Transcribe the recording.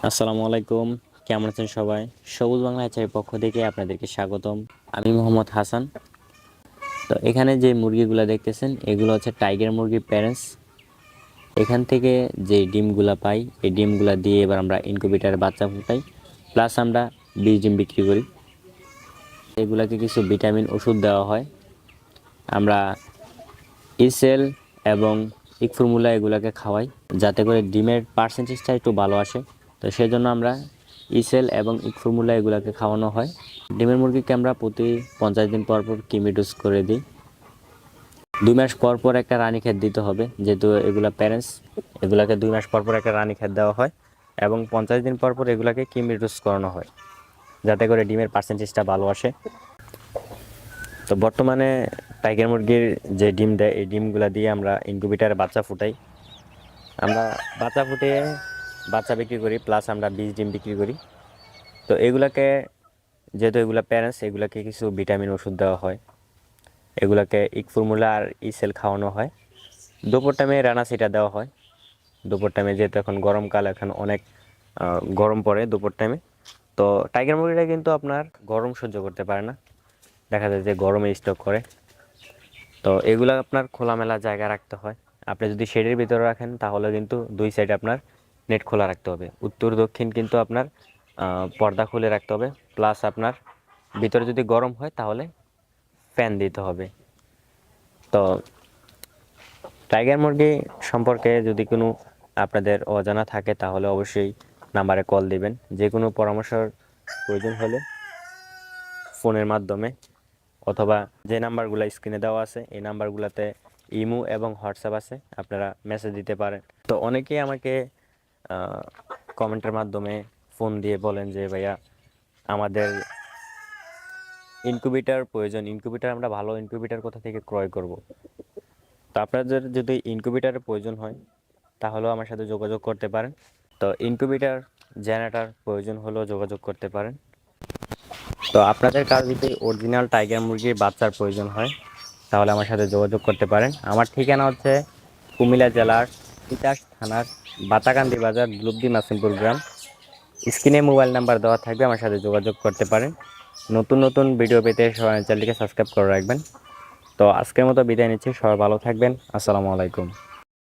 আসসালামু আলাইকুম। কেমন আছেন সবাই? সবুজ বাংলা হ্যাচারির পক্ষ থেকে আপনাদেরকে স্বাগতম। আমি মোহাম্মদ হাসান। তো এখানে যে মুরগিগুলো দেখতেছেন এগুলো হচ্ছে টাইগার মুরগির প্যারেন্টস। এখান থেকে যে ডিমগুলা পাই এই ডিমগুলা দিয়ে এবার আমরা ইনকিউবেটরে বাচ্চা ফুটাই, প্লাস আমরা বীজ ডিম বিক্রি করি। এগুলাকে কিছু ভিটামিন ওষুধ দেওয়া হয়। আমরা ইসেল এবং ইক ফর্মুলা এগুলাকে খাওয়াই যাতে করে ডিমের পার্সেন্টেজটা একটু ভালো আসে। তো সেজন্য আমরা ইসেল এবং ইক ফর্মুলা এগুলাকে খাওয়ানো হয়। ডিমের মুরগিকে আমরা প্রতি 50 দিন পর পর কিমি ডোজ করে দিই। 2 মাস পর পর একটা রানীক্ষেত দিতে হবে, যেহেতু এগুলা প্যারেন্টস। এগুলাকে 2 মাস পর পর একটা রানীক্ষেত দেওয়া হয় এবং 50 দিন পর পর এগুলাকে কিমি ডোজ করানো হয় যাতে করে ডিমের পার্সেন্টেজটা ভালো আসে। তো বর্তমানে টাইগার মুরগির যে ডিম দেয় এই ডিমগুলা দিয়ে আমরা ইনকিউবেটরে বাচ্চা ফুটাই। আমরা বাচ্চা ফুটিয়ে বাচ্চা বিক্রি করি, প্লাস আমরা বীজ ডিম বিক্রি করি। তো এগুলাকে, যেহেতু এগুলা প্যারেন্টস, এগুলাকে কিছু ভিটামিন ওষুধ দেওয়া হয়। এগুলাকে ইক ফর্মুলা আর ইসেল খাওয়ানো হয়। দুপুর টাইমে রানাসিটা দেওয়া হয়। দুপুর টাইমে যেহেতু এখন গরমকাল, এখন অনেক গরম পড়ে দুপুর টাইমে। তো টাইগার মুরগিটা কিন্তু আপনার গরম সহ্য করতে পারে না, দেখা যায় যে গরমে স্টক করে। তো এগুলো আপনার খোলামেলা জায়গা রাখতে হয়। আপনি যদি শেডের ভিতরে রাখেন তাহলে কিন্তু 2 সাইডে আপনার নেট খোলা রাখতে হবে। উত্তর দক্ষিণ কিন্তু আপনার পর্দা খুলে রাখতে হবে, প্লাস আপনার ভিতরে যদি গরম হয় তাহলে ফ্যান দিতে হবে। তো টাইগার মুরগি সম্পর্কে যদি কোনো আপনাদের অজানা থাকে তাহলে অবশ্যই নাম্বারে কল দিবেন। যে কোনো পরামর্শের প্রয়োজন হলে ফোনের মাধ্যমে, অথবা যে নাম্বারগুলো স্ক্রিনে দেওয়া আছে এই নাম্বারগুলোতে ইমো এবং হোয়াটসঅ্যাপ আছে, আপনারা মেসেজ দিতে পারেন। তো অনেকেই আমাকে কমেন্টের মাধ্যমে ফোন দিয়ে বলেন যে ভাইয়া আমাদের ইনকিউবেটর প্রয়োজন, ইনকিউবেটর আমরা ভালো ইনকিউবেটর কোথা থেকে ক্রয় করব। তো আপনাদের যদি ইনকিউবেটরের প্রয়োজন হয় তাহলেও আমার সাথে যোগাযোগ করতে পারেন। তো ইনকিউবেটর জেনারেটর প্রয়োজন হলেও যোগাযোগ করতে পারেন। তো আপনাদের কাছে যদি অরিজিনাল টাইগার মুরগির বাচ্চার প্রয়োজন হয় তাহলে আমার সাথে যোগাযোগ করতে পারেন। আমার ঠিকানা হচ্ছে কুমিল্লা জেলার তিতাস থানার বাতাকান্দি বাজার, দুলুবদি মাসিমপুর গ্রাম। স্ক্রিনে মোবাইল নাম্বার দেওয়া থাকবে, আমার সাথে যোগাযোগ করতে পারেন। নতুন নতুন ভিডিও পেতে সবাই চ্যানেলটিকে সাবস্ক্রাইব করে রাখবেন। তো আজকের মতো বিদায় নিচ্ছি, সবাই ভালো থাকবেন। আসসালামু আলাইকুম।